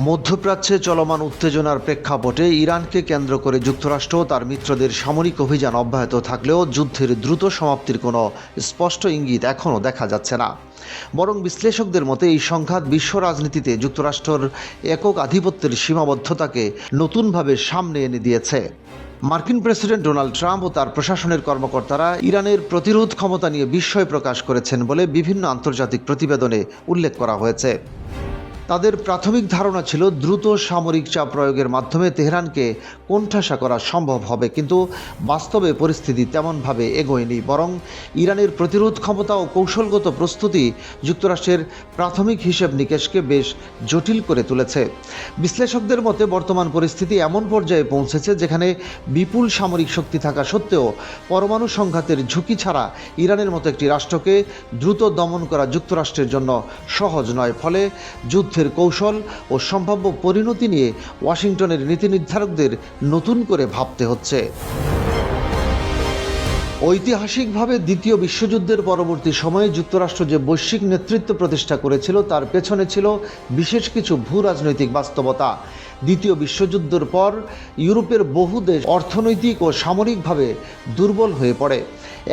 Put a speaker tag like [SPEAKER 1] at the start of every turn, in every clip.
[SPEAKER 1] মধ্যপ্রাচ্যে চলমান উত্তেজনার প্রেক্ষাপটে ইরানকে কেন্দ্র করে যুক্তরাষ্ট্র তার মিত্রদের সামরিক অভিযান অব্যাহত থাকলেও যুদ্ধের দ্রুত সমাপ্তির কোনো স্পষ্ট ইঙ্গিত এখনও দেখা যাচ্ছে না। বরং বিশ্লেষকদের মতে এই সংঘাত বিশ্ব রাজনীতিতে যুক্তরাষ্ট্রের একক আধিপত্যের সীমাবদ্ধতাকে নতুনভাবে সামনে এনে দিয়েছে। মার্কিন প্রেসিডেন্ট ডোনাল্ড ট্রাম্প ও তার প্রশাসনের কর্মকর্তারা ইরানের প্রতিরোধ ক্ষমতা নিয়ে বিস্ময় প্রকাশ করেছেন বলে বিভিন্ন আন্তর্জাতিক প্রতিবেদনে উল্লেখ করা হয়েছে। তাদের প্রাথমিক ধারণা ছিল দ্রুত সামরিক চাপ প্রয়োগের মাধ্যমে তেহরানকে কোণঠাসা করা সম্ভব হবে, কিন্তু বাস্তবে পরিস্থিতি তেমনভাবে এগোয়নি। বরং ইরানের প্রতিরোধ ক্ষমতা ও কৌশলগত প্রস্তুতি যুক্তরাষ্ট্রের প্রাথমিক হিসেব নিকেশকে বেশ জটিল করে তুলেছে। বিশ্লেষকদের মতে বর্তমান পরিস্থিতি এমন পর্যায়ে পৌঁছেছে যেখানে বিপুল সামরিক শক্তি থাকা সত্ত্বেও পরমাণু সংঘাতের ঝুঁকি ছাড়া ইরানের মতো একটি রাষ্ট্রকে দ্রুত দমন করা যুক্তরাষ্ট্রের জন্য সহজ নয়। ফলে যুদ্ধের কৌশল ও সম্ভাব্য পরিণতি নিয়ে ওয়াশিংটনের নীতি নির্ধারকদের নতুন করে ভাবতে হচ্ছে। ঐতিহাসিকভাবে দ্বিতীয় বিশ্বযুদ্ধের পরবর্তী সময়ে যুক্তরাষ্ট্র যে বৈশ্বিক নেতৃত্ব প্রতিষ্ঠা করেছিল তার পেছনে ছিল বিশেষ কিছু ভূ রাজনৈতিক বাস্তবতা। দ্বিতীয় বিশ্বযুদ্ধের পর ইউরোপের বহু দেশ অর্থনৈতিক ও সামরিকভাবে দুর্বল হয়ে পড়ে।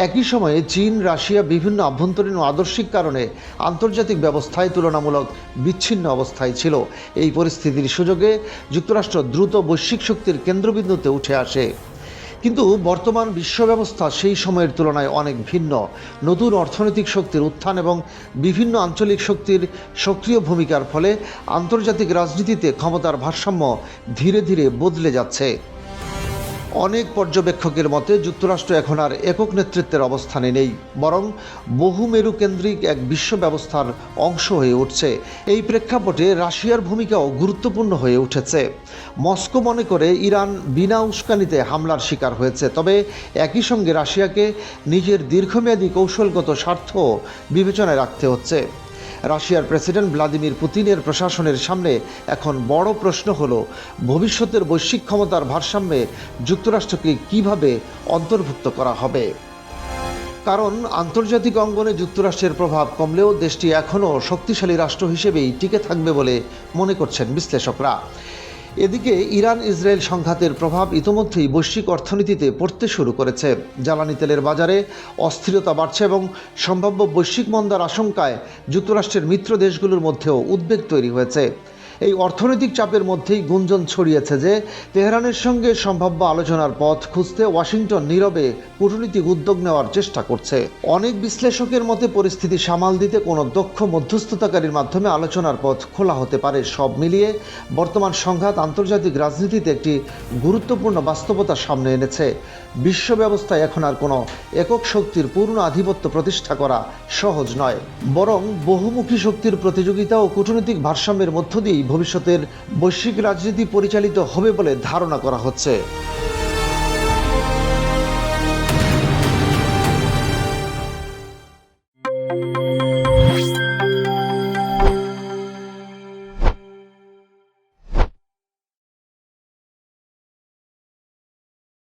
[SPEAKER 1] একই সময়ে চীন, রাশিয়া বিভিন্ন আভ্যন্তরীণ ও আদর্শিক কারণে আন্তর্জাতিক ব্যবস্থায় তুলনামূলক বিচ্ছিন্ন অবস্থায় ছিল। এই পরিস্থিতির সুযোগে যুক্তরাষ্ট্র দ্রুত বৈশ্বিক শক্তির কেন্দ্রবিন্দুতে উঠে আসে। কিন্তু বর্তমান বিশ্ব ব্যবস্থা সেই সময়ের তুলনায় অনেক ভিন্ন। নতুন অর্থনৈতিক শক্তির উত্থান এবং বিভিন্ন আঞ্চলিক শক্তির সক্রিয় ভূমিকার ফলে আন্তর্জাতিক রাজনীতিতে ক্ষমতার ভারসাম্য ধীরে ধীরে বদলে যাচ্ছে। অনেক পর্যবেক্ষকের মতে যুক্তরাষ্ট্র এখন আর একক নেতৃত্বের অবস্থানে নেই, বরং বহুমেরু কেন্দ্রিক এক বিশ্ব ব্যবস্থার অংশ হয়ে উঠছে। এই প্রেক্ষাপটে রাশিয়ার ভূমিকাও গুরুত্বপূর্ণ হয়ে উঠেছে। মস্কো মনে করে ইরান বিনা উস্কানিতে হামলার শিকার হয়েছে, তবে একই সঙ্গে রাশিয়াকে নিজের দীর্ঘমেয়াদী কৌশলগত স্বার্থ বিবেচনায় রাখতে হচ্ছে। রাশিয়ার প্রেসিডেন্ট ভ্লাদিমির পুতিনের প্রশাসনের সামনে এখন বড় প্রশ্ন হলো ভবিষ্যতের বৈশ্বিক ক্ষমতার ভারসাম্যে যুক্তরাষ্ট্রকে কিভাবে অন্তর্ভুক্ত করা হবে। কারণ আন্তর্জাতিক অঙ্গনে যুক্তরাষ্ট্রের প্রভাব কমলেও দেশটি এখনও শক্তিশালী রাষ্ট্র হিসেবেই টিকে থাকবে বলে মনে করছেন বিশ্লেষকরা। এদিকে ইরান ইসরায়েল সংঘাতের প্রভাব ইতোমধ্যেই বৈশ্বিক অর্থনীতিতে পড়তে শুরু করেছে। জ্বালানি তেলের বাজারে অস্থিরতা বাড়ছে এবং সম্ভাব্য বৈশ্বিক মন্দার আশঙ্কায় যুক্তরাষ্ট্রের মিত্র দেশগুলোর মধ্যেও উদ্বেগ তৈরি হয়েছে। এই অর্থনৈতিক চাপের মধ্যেই গুঞ্জন ছড়িয়েছে যে তেহরানের সঙ্গে সম্ভাব্য আলোচনার পথ খুঁজতে ওয়াশিংটন নীরবে কূটনৈতিক উদ্যোগ নেওয়ার চেষ্টা করছে। অনেক বিশ্লেষকের মতে পরিস্থিতি সামাল দিতে কোনো দক্ষ মধ্যস্থতাকারীর মাধ্যমে আলোচনার পথ খোলা হতে পারে। সব মিলিয়ে বর্তমান সংঘাত আন্তর্জাতিক রাজনীতিতে একটি গুরুত্বপূর্ণ বাস্তবতা সামনে এনেছে। বিশ্ব ব্যবস্থায় এখন আর কোনো একক শক্তির পূর্ণ আধিপত্য প্রতিষ্ঠা করা সহজ নয়, বরং বহুমুখী শক্তির প্রতিযোগিতা ও কূটনৈতিক ভারসাম্যের মধ্য দিয়েই ভবিষ্যতের বৈশ্বিক রাজনীতি পরিচালিত হবে বলে ধারণা করা হচ্ছে।